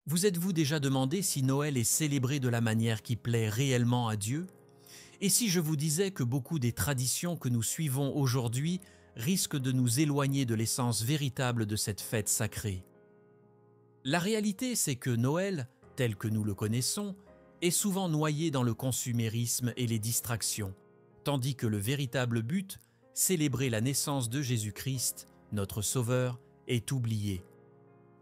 Vous êtes-vous déjà demandé si Noël est célébré de la manière qui plaît réellement à Dieu? Et si je vous disais que beaucoup des traditions que nous suivons aujourd'hui risquent de nous éloigner de l'essence véritable de cette fête sacrée? La réalité, c'est que Noël, tel que nous le connaissons, est souvent noyé dans le consumérisme et les distractions, tandis que le véritable but, célébrer la naissance de Jésus-Christ, notre Sauveur, est oublié.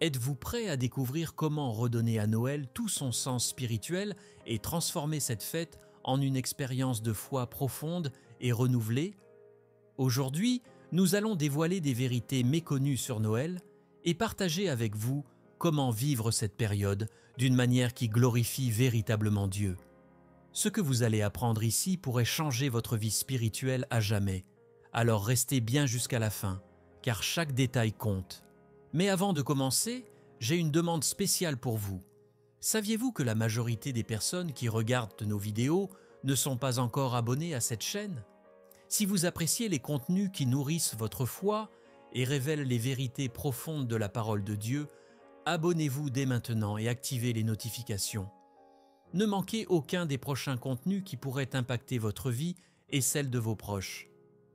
Êtes-vous prêt à découvrir comment redonner à Noël tout son sens spirituel et transformer cette fête en une expérience de foi profonde et renouvelée? Aujourd'hui, nous allons dévoiler des vérités méconnues sur Noël et partager avec vous comment vivre cette période d'une manière qui glorifie véritablement Dieu. Ce que vous allez apprendre ici pourrait changer votre vie spirituelle à jamais. Alors restez bien jusqu'à la fin, car chaque détail compte. Mais avant de commencer, j'ai une demande spéciale pour vous. Saviez-vous que la majorité des personnes qui regardent nos vidéos ne sont pas encore abonnées à cette chaîne? Si vous appréciez les contenus qui nourrissent votre foi et révèlent les vérités profondes de la parole de Dieu, abonnez-vous dès maintenant et activez les notifications. Ne manquez aucun des prochains contenus qui pourraient impacter votre vie et celle de vos proches.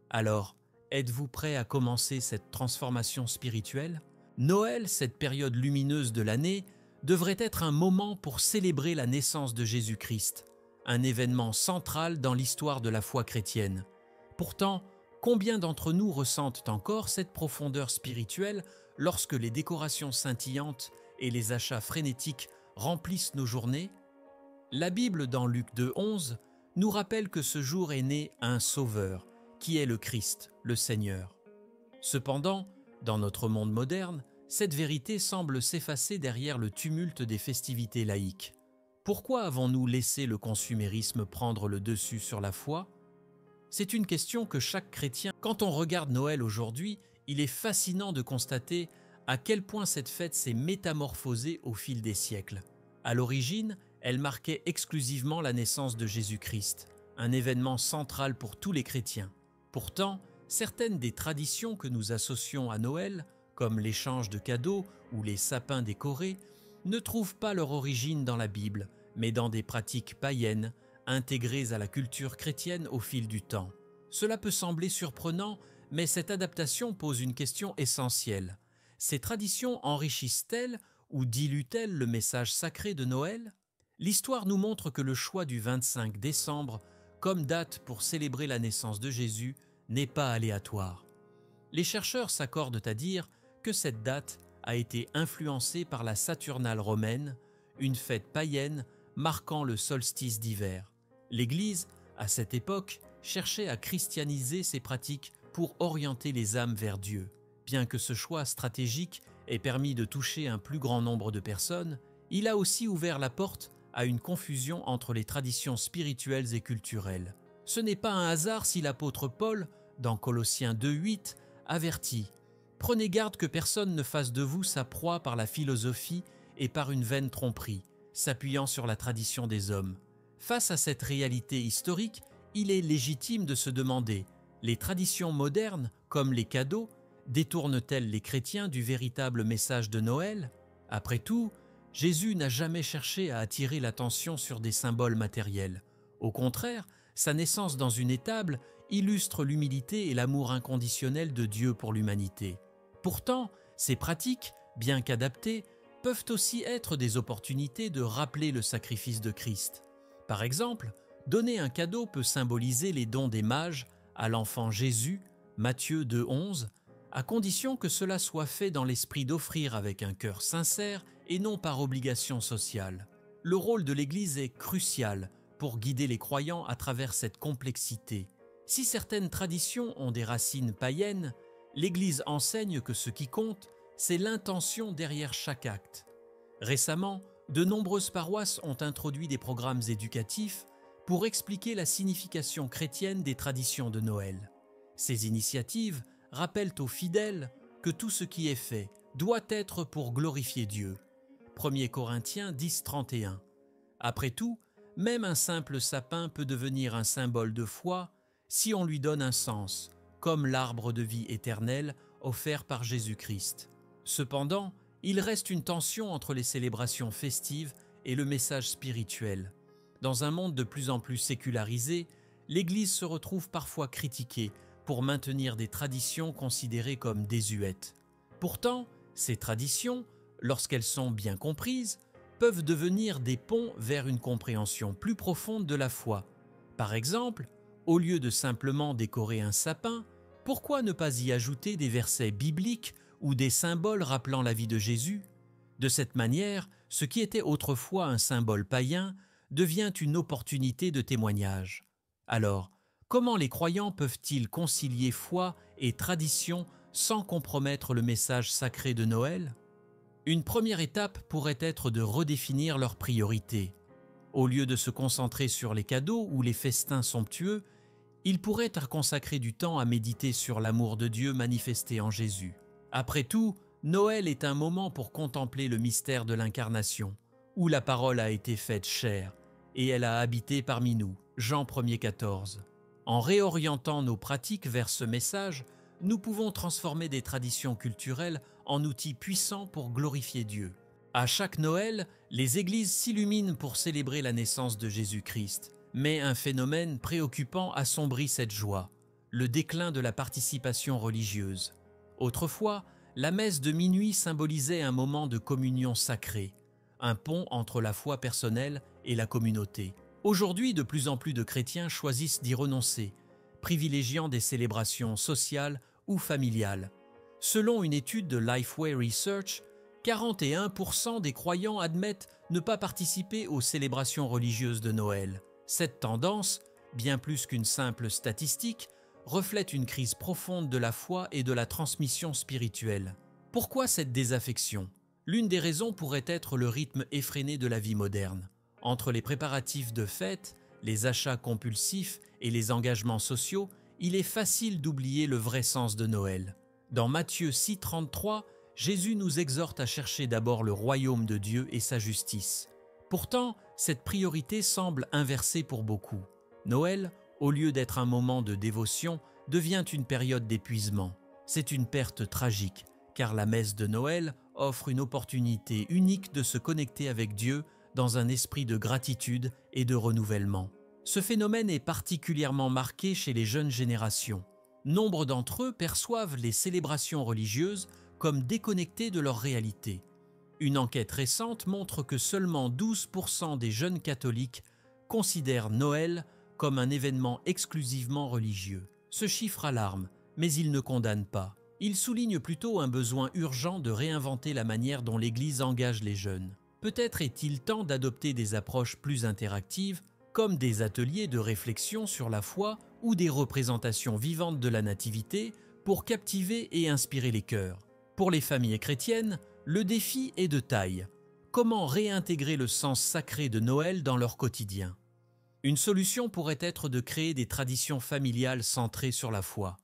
Alors, êtes-vous prêt à commencer cette transformation spirituelle? Noël, cette période lumineuse de l'année, devrait être un moment pour célébrer la naissance de Jésus-Christ, un événement central dans l'histoire de la foi chrétienne. Pourtant, combien d'entre nous ressentent encore cette profondeur spirituelle lorsque les décorations scintillantes et les achats frénétiques remplissent nos journées? La Bible, dans Luc 2,11, nous rappelle que ce jour est né un Sauveur, qui est le Christ, le Seigneur. Cependant, dans notre monde moderne, cette vérité semble s'effacer derrière le tumulte des festivités laïques. Pourquoi avons-nous laissé le consumérisme prendre le dessus sur la foi? C'est une question que chaque chrétien... Quand on regarde Noël aujourd'hui, il est fascinant de constater à quel point cette fête s'est métamorphosée au fil des siècles. À l'origine, elle marquait exclusivement la naissance de Jésus-Christ, un événement central pour tous les chrétiens. Pourtant, certaines des traditions que nous associons à Noël, comme l'échange de cadeaux ou les sapins décorés, ne trouvent pas leur origine dans la Bible, mais dans des pratiques païennes, intégrées à la culture chrétienne au fil du temps. Cela peut sembler surprenant, mais cette adaptation pose une question essentielle. Ces traditions enrichissent-elles ou diluent-elles le message sacré de Noël? L'histoire nous montre que le choix du 25 décembre comme date pour célébrer la naissance de Jésus n'est pas aléatoire. Les chercheurs s'accordent à dire que cette date a été influencée par la Saturnale romaine, une fête païenne marquant le solstice d'hiver. L'Église, à cette époque, cherchait à christianiser ces pratiques pour orienter les âmes vers Dieu. Bien que ce choix stratégique ait permis de toucher un plus grand nombre de personnes, il a aussi ouvert la porte à une confusion entre les traditions spirituelles et culturelles. Ce n'est pas un hasard si l'apôtre Paul, dans Colossiens 2,8, avertit « Prenez garde que personne ne fasse de vous sa proie par la philosophie et par une vaine tromperie, s'appuyant sur la tradition des hommes. » Face à cette réalité historique, il est légitime de se demander « Les traditions modernes, comme les cadeaux, détournent-elles les chrétiens du véritable message de Noël ?» Après tout, Jésus n'a jamais cherché à attirer l'attention sur des symboles matériels. Au contraire, sa naissance dans une étable illustre l'humilité et l'amour inconditionnel de Dieu pour l'humanité. Pourtant, ces pratiques, bien qu'adaptées, peuvent aussi être des opportunités de rappeler le sacrifice de Christ. Par exemple, donner un cadeau peut symboliser les dons des mages à l'enfant Jésus, Matthieu 2,11, à condition que cela soit fait dans l'esprit d'offrir avec un cœur sincère et non par obligation sociale. Le rôle de l'Église est crucial pour guider les croyants à travers cette complexité. Si certaines traditions ont des racines païennes, l'Église enseigne que ce qui compte, c'est l'intention derrière chaque acte. Récemment, de nombreuses paroisses ont introduit des programmes éducatifs pour expliquer la signification chrétienne des traditions de Noël. Ces initiatives rappellent aux fidèles que tout ce qui est fait doit être pour glorifier Dieu. 1 Corinthiens 10, 31. Après tout, même un simple sapin peut devenir un symbole de foi si on lui donne un sens, comme l'arbre de vie éternelle offert par Jésus-Christ. Cependant, Il reste une tension entre les célébrations festives et le message spirituel. Dans un monde de plus en plus sécularisé, l'Église se retrouve parfois critiquée pour maintenir des traditions considérées comme désuètes. Pourtant, ces traditions, lorsqu'elles sont bien comprises, peuvent devenir des ponts vers une compréhension plus profonde de la foi. Par exemple, au lieu de simplement décorer un sapin, pourquoi ne pas y ajouter des versets bibliques ou des symboles rappelant la vie de Jésus? De cette manière, ce qui était autrefois un symbole païen devient une opportunité de témoignage. Alors, comment les croyants peuvent-ils concilier foi et tradition sans compromettre le message sacré de Noël? Une première étape pourrait être de redéfinir leurs priorités. Au lieu de se concentrer sur les cadeaux ou les festins somptueux, ils pourraient consacrer du temps à méditer sur l'amour de Dieu manifesté en Jésus. Après tout, Noël est un moment pour contempler le mystère de l'incarnation, où la parole a été faite chair, et elle a habité parmi nous. Jean 1er 14. En réorientant nos pratiques vers ce message, nous pouvons transformer des traditions culturelles en outils puissants pour glorifier Dieu. À chaque Noël, les églises s'illuminent pour célébrer la naissance de Jésus-Christ. Mais un phénomène préoccupant assombrit cette joie, le déclin de la participation religieuse. Autrefois, la messe de minuit symbolisait un moment de communion sacrée, un pont entre la foi personnelle et la communauté. Aujourd'hui, de plus en plus de chrétiens choisissent d'y renoncer, privilégiant des célébrations sociales ou familiales. Selon une étude de Lifeway Research, 41% des croyants admettent ne pas participer aux célébrations religieuses de Noël. Cette tendance, bien plus qu'une simple statistique, reflète une crise profonde de la foi et de la transmission spirituelle. Pourquoi cette désaffection? L'une des raisons pourrait être le rythme effréné de la vie moderne. Entre les préparatifs de fêtes, les achats compulsifs et les engagements sociaux, il est facile d'oublier le vrai sens de Noël. Dans Matthieu 6,33, Jésus nous exhorte à chercher d'abord le royaume de Dieu et sa justice. Pourtant, cette priorité semble inversée pour beaucoup. Noël, au lieu d'être un moment de dévotion, devient une période d'épuisement. C'est une perte tragique, car la messe de Noël offre une opportunité unique de se connecter avec Dieu dans un esprit de gratitude et de renouvellement. Ce phénomène est particulièrement marqué chez les jeunes générations. Nombre d'entre eux perçoivent les célébrations religieuses comme déconnectées de leur réalité. Une enquête récente montre que seulement 12% des jeunes catholiques considèrent Noël comme un événement exclusivement religieux. Ce chiffre alarme, mais il ne condamne pas. Il souligne plutôt un besoin urgent de réinventer la manière dont l'Église engage les jeunes. Peut-être est-il temps d'adopter des approches plus interactives, comme des ateliers de réflexion sur la foi ou des représentations vivantes de la nativité pour captiver et inspirer les cœurs. Pour les familles chrétiennes, le défi est de taille. Comment réintégrer le sens sacré de Noël dans leur quotidien? Une solution pourrait être de créer des traditions familiales centrées sur la foi.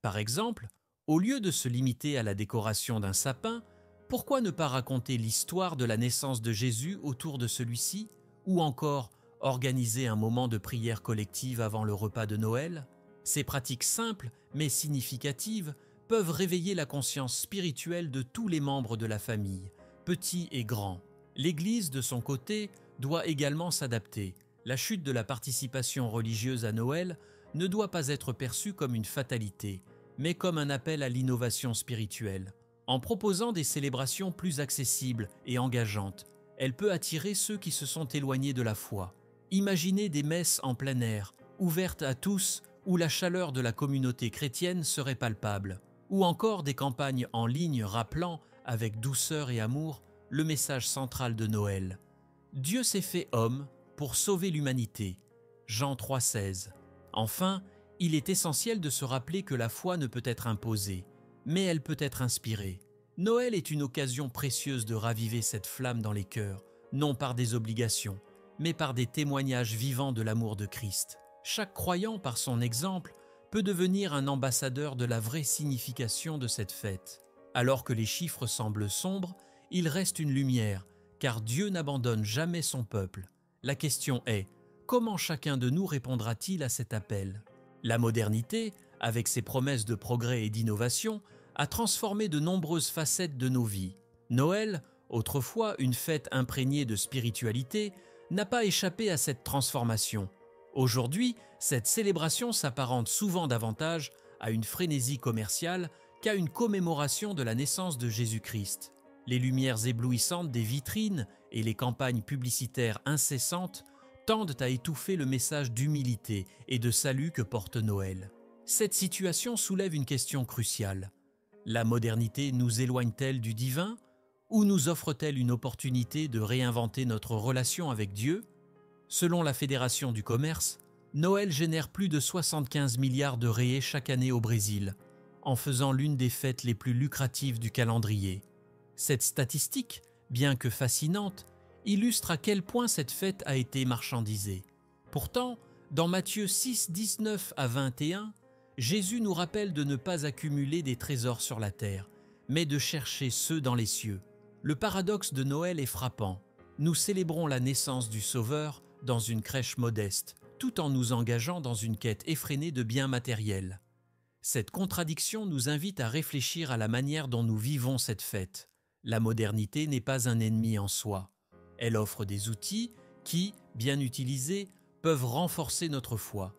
Par exemple, au lieu de se limiter à la décoration d'un sapin, pourquoi ne pas raconter l'histoire de la naissance de Jésus autour de celui-ci, ou encore organiser un moment de prière collective avant le repas de Noël? Ces pratiques simples mais significatives peuvent réveiller la conscience spirituelle de tous les membres de la famille, petits et grands. L'Église, de son côté, doit également s'adapter. La chute de la participation religieuse à Noël ne doit pas être perçue comme une fatalité, mais comme un appel à l'innovation spirituelle. En proposant des célébrations plus accessibles et engageantes, elle peut attirer ceux qui se sont éloignés de la foi. Imaginez des messes en plein air, ouvertes à tous, où la chaleur de la communauté chrétienne serait palpable, ou encore des campagnes en ligne rappelant, avec douceur et amour, le message central de Noël. Dieu s'est fait homme pour sauver l'humanité. Jean 3,16. Enfin, il est essentiel de se rappeler que la foi ne peut être imposée, mais elle peut être inspirée. Noël est une occasion précieuse de raviver cette flamme dans les cœurs, non par des obligations, mais par des témoignages vivants de l'amour de Christ. Chaque croyant, par son exemple, peut devenir un ambassadeur de la vraie signification de cette fête. Alors que les chiffres semblent sombres, il reste une lumière, car Dieu n'abandonne jamais son peuple. La question est, comment chacun de nous répondra-t-il à cet appel? La modernité, avec ses promesses de progrès et d'innovation, a transformé de nombreuses facettes de nos vies. Noël, autrefois une fête imprégnée de spiritualité, n'a pas échappé à cette transformation. Aujourd'hui, cette célébration s'apparente souvent davantage à une frénésie commerciale qu'à une commémoration de la naissance de Jésus-Christ. Les lumières éblouissantes des vitrines et les campagnes publicitaires incessantes tendent à étouffer le message d'humilité et de salut que porte Noël. Cette situation soulève une question cruciale. La modernité nous éloigne-t-elle du divin ou nous offre-t-elle une opportunité de réinventer notre relation avec Dieu ? Selon la Fédération du commerce, Noël génère plus de 75 milliards de réés chaque année au Brésil, en faisant l'une des fêtes les plus lucratives du calendrier. Cette statistique, bien que fascinante, illustre à quel point cette fête a été marchandisée. Pourtant, dans Matthieu 6, 19 à 21, Jésus nous rappelle de ne pas accumuler des trésors sur la terre, mais de chercher ceux dans les cieux. Le paradoxe de Noël est frappant. Nous célébrons la naissance du Sauveur dans une crèche modeste, tout en nous engageant dans une quête effrénée de biens matériels. Cette contradiction nous invite à réfléchir à la manière dont nous vivons cette fête. La modernité n'est pas un ennemi en soi. Elle offre des outils qui, bien utilisés, peuvent renforcer notre foi.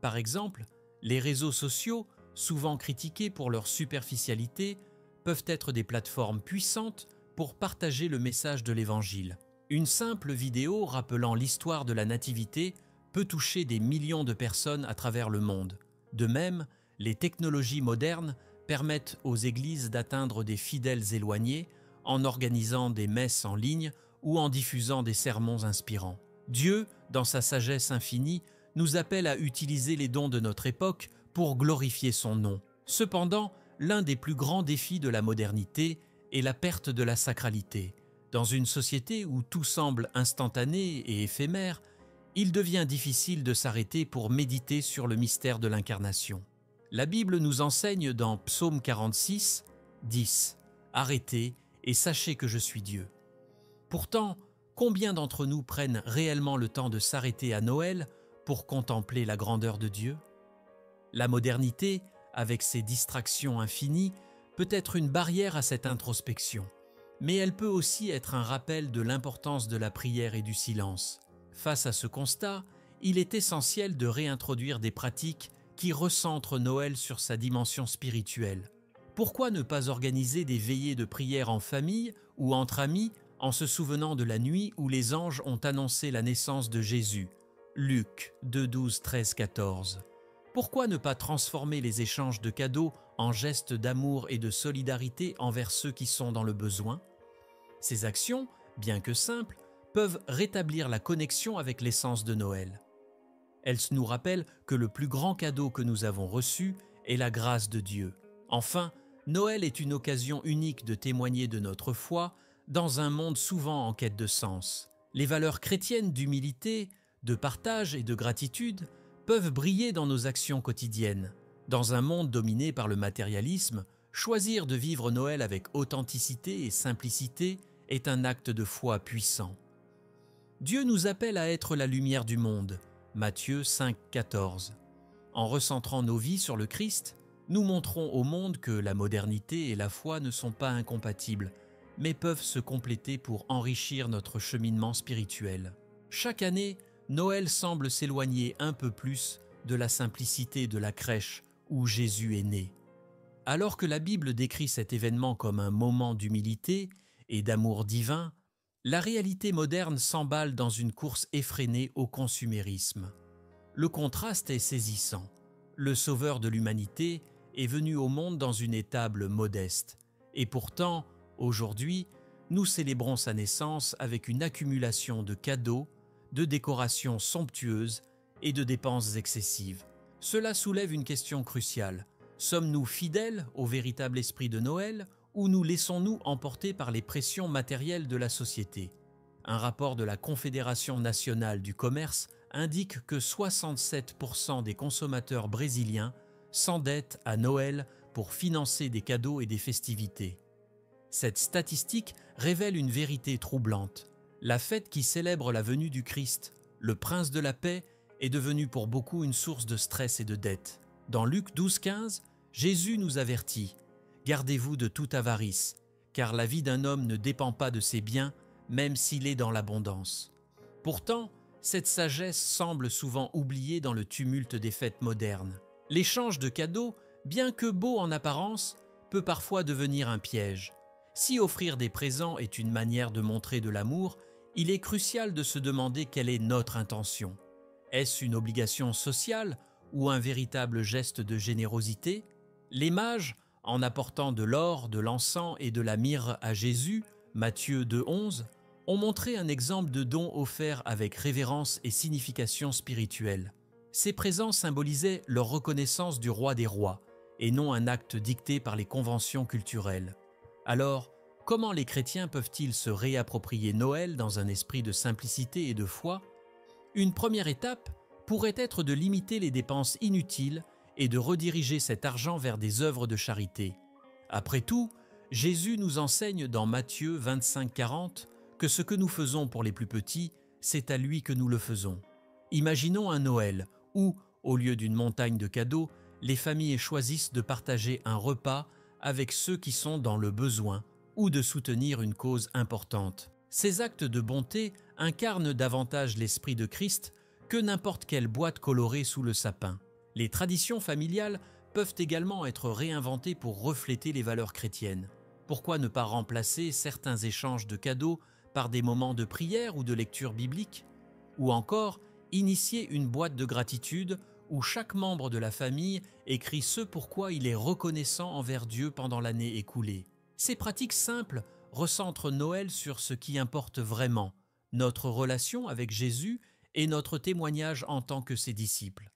Par exemple, les réseaux sociaux, souvent critiqués pour leur superficialité, peuvent être des plateformes puissantes pour partager le message de l'Évangile. Une simple vidéo rappelant l'histoire de la Nativité peut toucher des millions de personnes à travers le monde. De même, les technologies modernes permettent aux églises d'atteindre des fidèles éloignés en organisant des messes en ligne ou en diffusant des sermons inspirants. Dieu, dans sa sagesse infinie, nous appelle à utiliser les dons de notre époque pour glorifier son nom. Cependant, l'un des plus grands défis de la modernité est la perte de la sacralité. Dans une société où tout semble instantané et éphémère, il devient difficile de s'arrêter pour méditer sur le mystère de l'incarnation. La Bible nous enseigne dans Psaume 46, 10 « Arrêtez et sachez que je suis Dieu ». Pourtant, combien d'entre nous prennent réellement le temps de s'arrêter à Noël pour contempler la grandeur de Dieu ? La modernité, avec ses distractions infinies, peut être une barrière à cette introspection, mais elle peut aussi être un rappel de l'importance de la prière et du silence. Face à ce constat, il est essentiel de réintroduire des pratiques qui recentrent Noël sur sa dimension spirituelle. Pourquoi ne pas organiser des veillées de prière en famille ou entre amis en se souvenant de la nuit où les anges ont annoncé la naissance de Jésus ? Luc 2, 12, 13, 14. Pourquoi ne pas transformer les échanges de cadeaux en gestes d'amour et de solidarité envers ceux qui sont dans le besoin ? Ces actions, bien que simples, peuvent rétablir la connexion avec l'essence de Noël. Elles nous rappellent que le plus grand cadeau que nous avons reçu est la grâce de Dieu. Enfin, Noël est une occasion unique de témoigner de notre foi dans un monde souvent en quête de sens. Les valeurs chrétiennes d'humilité, de partage et de gratitude peuvent briller dans nos actions quotidiennes. Dans un monde dominé par le matérialisme, choisir de vivre Noël avec authenticité et simplicité est un acte de foi puissant. Dieu nous appelle à être la lumière du monde. Matthieu 5, 14. En recentrant nos vies sur le Christ, nous montrons au monde que la modernité et la foi ne sont pas incompatibles, mais peuvent se compléter pour enrichir notre cheminement spirituel. Chaque année, Noël semble s'éloigner un peu plus de la simplicité de la crèche où Jésus est né. Alors que la Bible décrit cet événement comme un moment d'humilité et d'amour divin, la réalité moderne s'emballe dans une course effrénée au consumérisme. Le contraste est saisissant. Le Sauveur de l'humanité est venu au monde dans une étable modeste. Et pourtant, aujourd'hui, nous célébrons sa naissance avec une accumulation de cadeaux, de décorations somptueuses et de dépenses excessives. Cela soulève une question cruciale. Sommes-nous fidèles au véritable esprit de Noël ou nous laissons-nous emporter par les pressions matérielles de la société ? Un rapport de la Confédération nationale du commerce indique que 67% des consommateurs brésiliens s'endettent à Noël pour financer des cadeaux et des festivités. Cette statistique révèle une vérité troublante. La fête qui célèbre la venue du Christ, le Prince de la paix, est devenue pour beaucoup une source de stress et de dette. Dans Luc 12, 15, Jésus nous avertit « Gardez-vous de toute avarice, car la vie d'un homme ne dépend pas de ses biens, même s'il est dans l'abondance. Pourtant, cette sagesse semble souvent oubliée dans le tumulte des fêtes modernes. L'échange de cadeaux, bien que beau en apparence, peut parfois devenir un piège. Si offrir des présents est une manière de montrer de l'amour, il est crucial de se demander quelle est notre intention. Est-ce une obligation sociale ou un véritable geste de générosité? Les mages, en apportant de l'or, de l'encens et de la myrrhe à Jésus, Matthieu 2,11, ont montré un exemple de don offert avec révérence et signification spirituelle. Ces présents symbolisaient leur reconnaissance du roi des rois, et non un acte dicté par les conventions culturelles. Alors, comment les chrétiens peuvent-ils se réapproprier Noël dans un esprit de simplicité et de foi? Une première étape pourrait être de limiter les dépenses inutiles et de rediriger cet argent vers des œuvres de charité. Après tout, Jésus nous enseigne dans Matthieu 25,40 que ce que nous faisons pour les plus petits, c'est à lui que nous le faisons. Imaginons un Noël où, au lieu d'une montagne de cadeaux, les familles choisissent de partager un repas avec ceux qui sont dans le besoin ou de soutenir une cause importante. Ces actes de bonté incarnent davantage l'esprit de Christ que n'importe quelle boîte colorée sous le sapin. Les traditions familiales peuvent également être réinventées pour refléter les valeurs chrétiennes. Pourquoi ne pas remplacer certains échanges de cadeaux par des moments de prière ou de lecture biblique? Ou encore, initier une boîte de gratitude où chaque membre de la famille écrit ce pourquoi il est reconnaissant envers Dieu pendant l'année écoulée. Ces pratiques simples recentrent Noël sur ce qui importe vraiment, notre relation avec Jésus et notre témoignage en tant que ses disciples.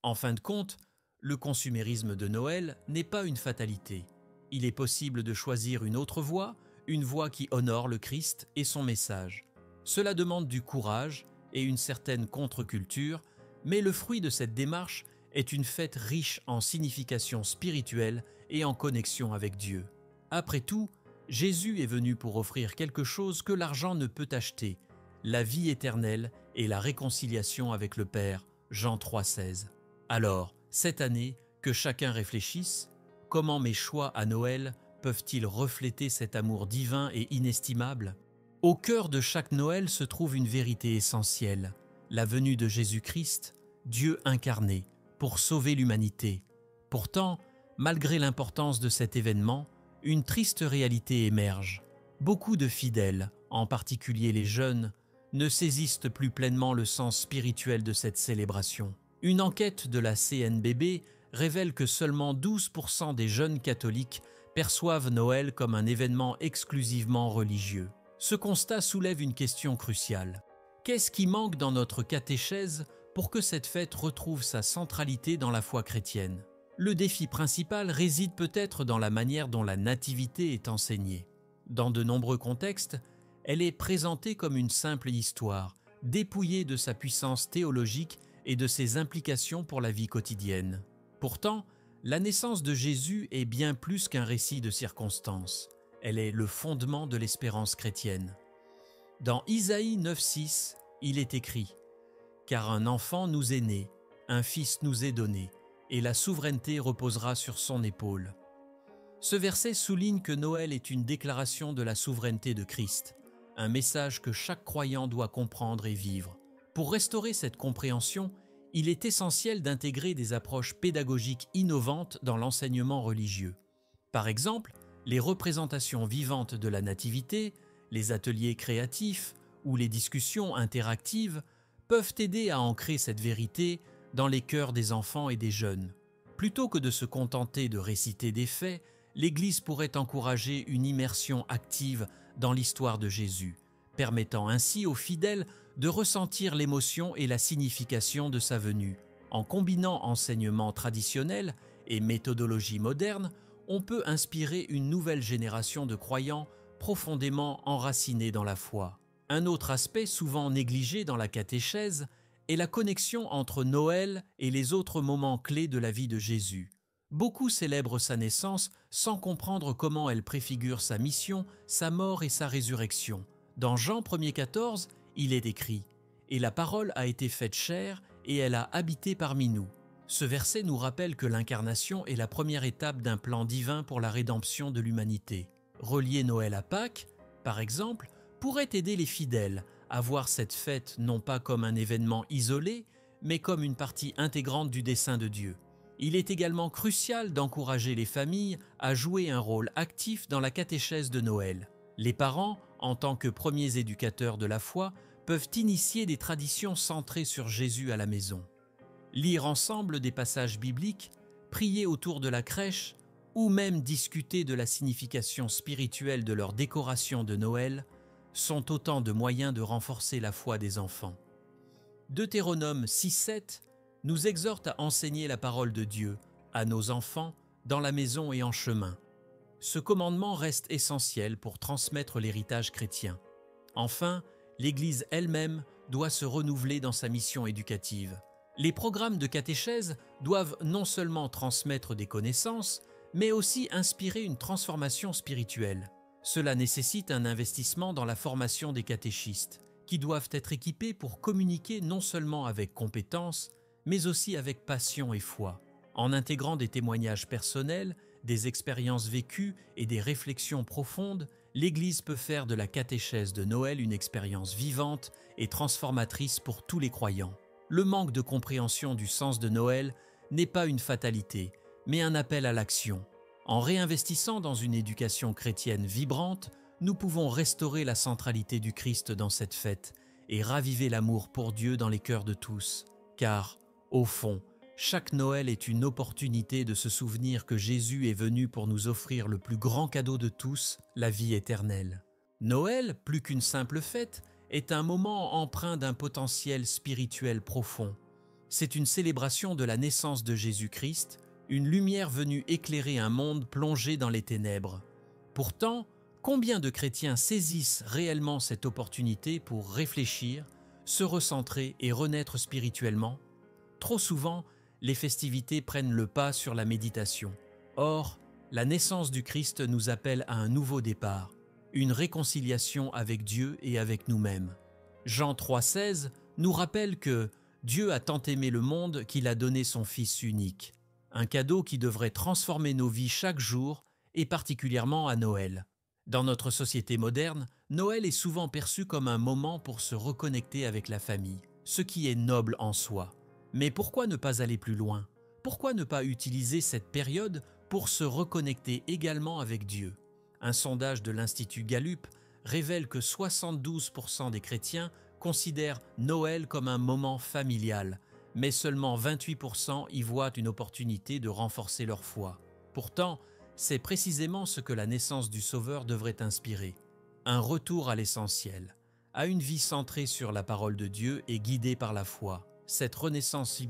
En fin de compte, le consumérisme de Noël n'est pas une fatalité. Il est possible de choisir une autre voie, une voie qui honore le Christ et son message. Cela demande du courage et une certaine contre-culture, mais le fruit de cette démarche est une fête riche en signification spirituelle et en connexion avec Dieu. Après tout, Jésus est venu pour offrir quelque chose que l'argent ne peut acheter, la vie éternelle et la réconciliation avec le Père, Jean 3,16. Alors, cette année, que chacun réfléchisse, comment mes choix à Noël peuvent-ils refléter cet amour divin et inestimable? Au cœur de chaque Noël se trouve une vérité essentielle, la venue de Jésus-Christ, Dieu incarné, pour sauver l'humanité. Pourtant, malgré l'importance de cet événement, une triste réalité émerge. Beaucoup de fidèles, en particulier les jeunes, ne saisissent plus pleinement le sens spirituel de cette célébration. Une enquête de la CNBB révèle que seulement 12% des jeunes catholiques perçoivent Noël comme un événement exclusivement religieux. Ce constat soulève une question cruciale. Qu'est-ce qui manque dans notre catéchèse pour que cette fête retrouve sa centralité dans la foi chrétienne? Le défi principal réside peut-être dans la manière dont la nativité est enseignée. Dans de nombreux contextes, elle est présentée comme une simple histoire, dépouillée de sa puissance théologique et de ses implications pour la vie quotidienne. Pourtant, la naissance de Jésus est bien plus qu'un récit de circonstances. Elle est le fondement de l'espérance chrétienne. Dans Isaïe 9,6, il est écrit « Car un enfant nous est né, un fils nous est donné, et la souveraineté reposera sur son épaule. » Ce verset souligne que Noël est une déclaration de la souveraineté de Christ, un message que chaque croyant doit comprendre et vivre. Pour restaurer cette compréhension, il est essentiel d'intégrer des approches pédagogiques innovantes dans l'enseignement religieux. Par exemple, les représentations vivantes de la nativité, les ateliers créatifs ou les discussions interactives peuvent aider à ancrer cette vérité dans les cœurs des enfants et des jeunes. Plutôt que de se contenter de réciter des faits, l'Église pourrait encourager une immersion active dans l'histoire de Jésus, permettant ainsi aux fidèles de ressentir l'émotion et la signification de sa venue. En combinant enseignements traditionnels et méthodologie moderne, on peut inspirer une nouvelle génération de croyants profondément enracinés dans la foi. Un autre aspect souvent négligé dans la catéchèse est la connexion entre Noël et les autres moments clés de la vie de Jésus. Beaucoup célèbrent sa naissance sans comprendre comment elle préfigure sa mission, sa mort et sa résurrection. Dans Jean 1,14, il est écrit « Et la parole a été faite chair et elle a habité parmi nous ». Ce verset nous rappelle que l'incarnation est la première étape d'un plan divin pour la rédemption de l'humanité. Relier Noël à Pâques, par exemple, pourrait aider les fidèles à voir cette fête non pas comme un événement isolé, mais comme une partie intégrante du dessein de Dieu. Il est également crucial d'encourager les familles à jouer un rôle actif dans la catéchèse de Noël. Les parents, en tant que premiers éducateurs de la foi, peuvent initier des traditions centrées sur Jésus à la maison. Lire ensemble des passages bibliques, prier autour de la crèche ou même discuter de la signification spirituelle de leur décoration de Noël sont autant de moyens de renforcer la foi des enfants. Deutéronome 6:7 nous exhorte à enseigner la parole de Dieu à nos enfants dans la maison et en chemin. Ce commandement reste essentiel pour transmettre l'héritage chrétien. Enfin, l'Église elle-même doit se renouveler dans sa mission éducative. Les programmes de catéchèse doivent non seulement transmettre des connaissances, mais aussi inspirer une transformation spirituelle. Cela nécessite un investissement dans la formation des catéchistes, qui doivent être équipés pour communiquer non seulement avec compétence, mais aussi avec passion et foi. En intégrant des témoignages personnels, des expériences vécues et des réflexions profondes, l'Église peut faire de la catéchèse de Noël une expérience vivante et transformatrice pour tous les croyants. Le manque de compréhension du sens de Noël n'est pas une fatalité, mais un appel à l'action. En réinvestissant dans une éducation chrétienne vibrante, nous pouvons restaurer la centralité du Christ dans cette fête et raviver l'amour pour Dieu dans les cœurs de tous. Car, au fond, chaque Noël est une opportunité de se souvenir que Jésus est venu pour nous offrir le plus grand cadeau de tous, la vie éternelle. Noël, plus qu'une simple fête, est un moment empreint d'un potentiel spirituel profond. C'est une célébration de la naissance de Jésus-Christ, une lumière venue éclairer un monde plongé dans les ténèbres. Pourtant, combien de chrétiens saisissent réellement cette opportunité pour réfléchir, se recentrer et renaître spirituellement? Trop souvent, les festivités prennent le pas sur la méditation. Or, la naissance du Christ nous appelle à un nouveau départ, une réconciliation avec Dieu et avec nous-mêmes. Jean 3,16 nous rappelle que Dieu a tant aimé le monde qu'il a donné son Fils unique, un cadeau qui devrait transformer nos vies chaque jour et particulièrement à Noël. Dans notre société moderne, Noël est souvent perçu comme un moment pour se reconnecter avec la famille, ce qui est noble en soi. Mais pourquoi ne pas aller plus loin? Pourquoi ne pas utiliser cette période pour se reconnecter également avec Dieu? Un sondage de l'Institut Gallup révèle que 72% des chrétiens considèrent Noël comme un moment familial, mais seulement 28% y voient une opportunité de renforcer leur foi. Pourtant, c'est précisément ce que la naissance du Sauveur devrait inspirer. Un retour à l'essentiel, à une vie centrée sur la parole de Dieu et guidée par la foi. Cette renaissance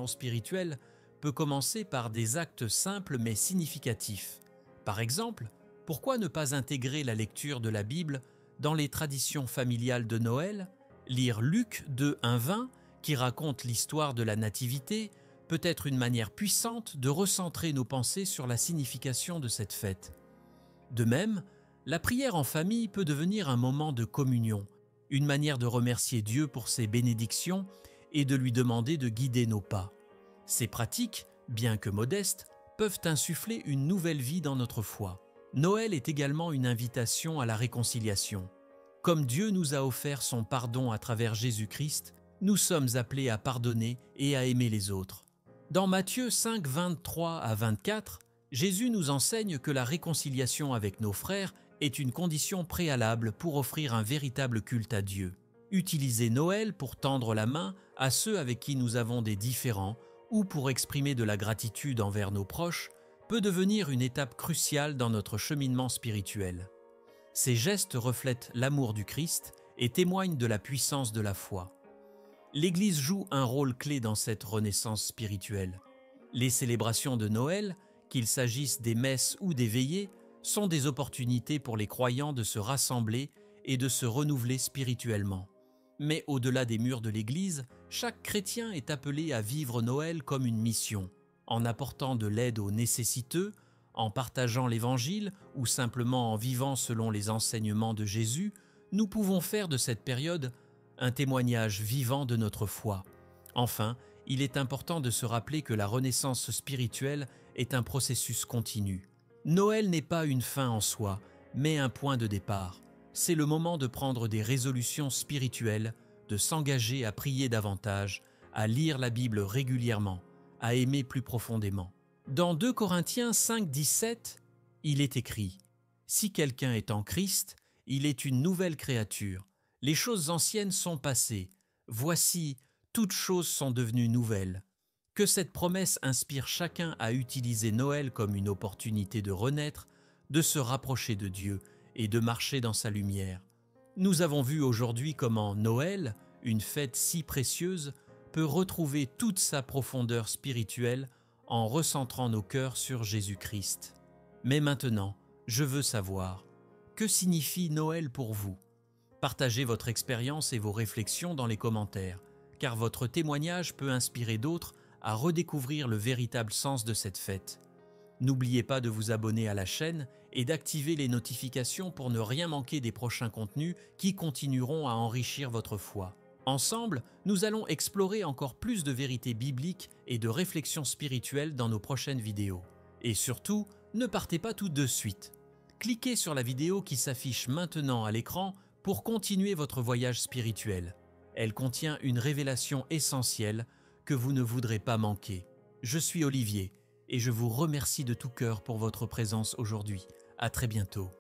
spirituelle peut commencer par des actes simples mais significatifs. Par exemple, pourquoi ne pas intégrer la lecture de la Bible dans les traditions familiales de Noël? Lire Luc 2:1-20, qui raconte l'histoire de la Nativité, peut être une manière puissante de recentrer nos pensées sur la signification de cette fête. De même, la prière en famille peut devenir un moment de communion, une manière de remercier Dieu pour ses bénédictions et de lui demander de guider nos pas. Ces pratiques, bien que modestes, peuvent insuffler une nouvelle vie dans notre foi. Noël est également une invitation à la réconciliation. Comme Dieu nous a offert son pardon à travers Jésus-Christ, nous sommes appelés à pardonner et à aimer les autres. Dans Matthieu 5:23-24, Jésus nous enseigne que la réconciliation avec nos frères est une condition préalable pour offrir un véritable culte à Dieu. Utiliser Noël pour tendre la main à ceux avec qui nous avons des différends ou pour exprimer de la gratitude envers nos proches peut devenir une étape cruciale dans notre cheminement spirituel. Ces gestes reflètent l'amour du Christ et témoignent de la puissance de la foi. L'Église joue un rôle clé dans cette renaissance spirituelle. Les célébrations de Noël, qu'il s'agisse des messes ou des veillées, sont des opportunités pour les croyants de se rassembler et de se renouveler spirituellement. Mais au-delà des murs de l'Église, chaque chrétien est appelé à vivre Noël comme une mission, en apportant de l'aide aux nécessiteux, en partageant l'Évangile ou simplement en vivant selon les enseignements de Jésus. Nous pouvons faire de cette période un témoignage vivant de notre foi. Enfin, il est important de se rappeler que la renaissance spirituelle est un processus continu. Noël n'est pas une fin en soi, mais un point de départ. C'est le moment de prendre des résolutions spirituelles, de s'engager à prier davantage, à lire la Bible régulièrement, à aimer plus profondément. Dans 2 Corinthiens 5, 17, il est écrit « Si quelqu'un est en Christ, il est une nouvelle créature. Les choses anciennes sont passées. Voici, toutes choses sont devenues nouvelles. » Que cette promesse inspire chacun à utiliser Noël comme une opportunité de renaître, de se rapprocher de Dieu et de marcher dans sa lumière. Nous avons vu aujourd'hui comment Noël, une fête si précieuse, peut retrouver toute sa profondeur spirituelle en recentrant nos cœurs sur Jésus-Christ. Mais maintenant, je veux savoir, que signifie Noël pour vous? Partagez votre expérience et vos réflexions dans les commentaires, car votre témoignage peut inspirer d'autres à redécouvrir le véritable sens de cette fête. N'oubliez pas de vous abonner à la chaîne et d'activer les notifications pour ne rien manquer des prochains contenus qui continueront à enrichir votre foi. Ensemble, nous allons explorer encore plus de vérités bibliques et de réflexions spirituelles dans nos prochaines vidéos. Et surtout, ne partez pas tout de suite. Cliquez sur la vidéo qui s'affiche maintenant à l'écran pour continuer votre voyage spirituel. Elle contient une révélation essentielle que vous ne voudrez pas manquer. Je suis Olivier et je vous remercie de tout cœur pour votre présence aujourd'hui. À très bientôt.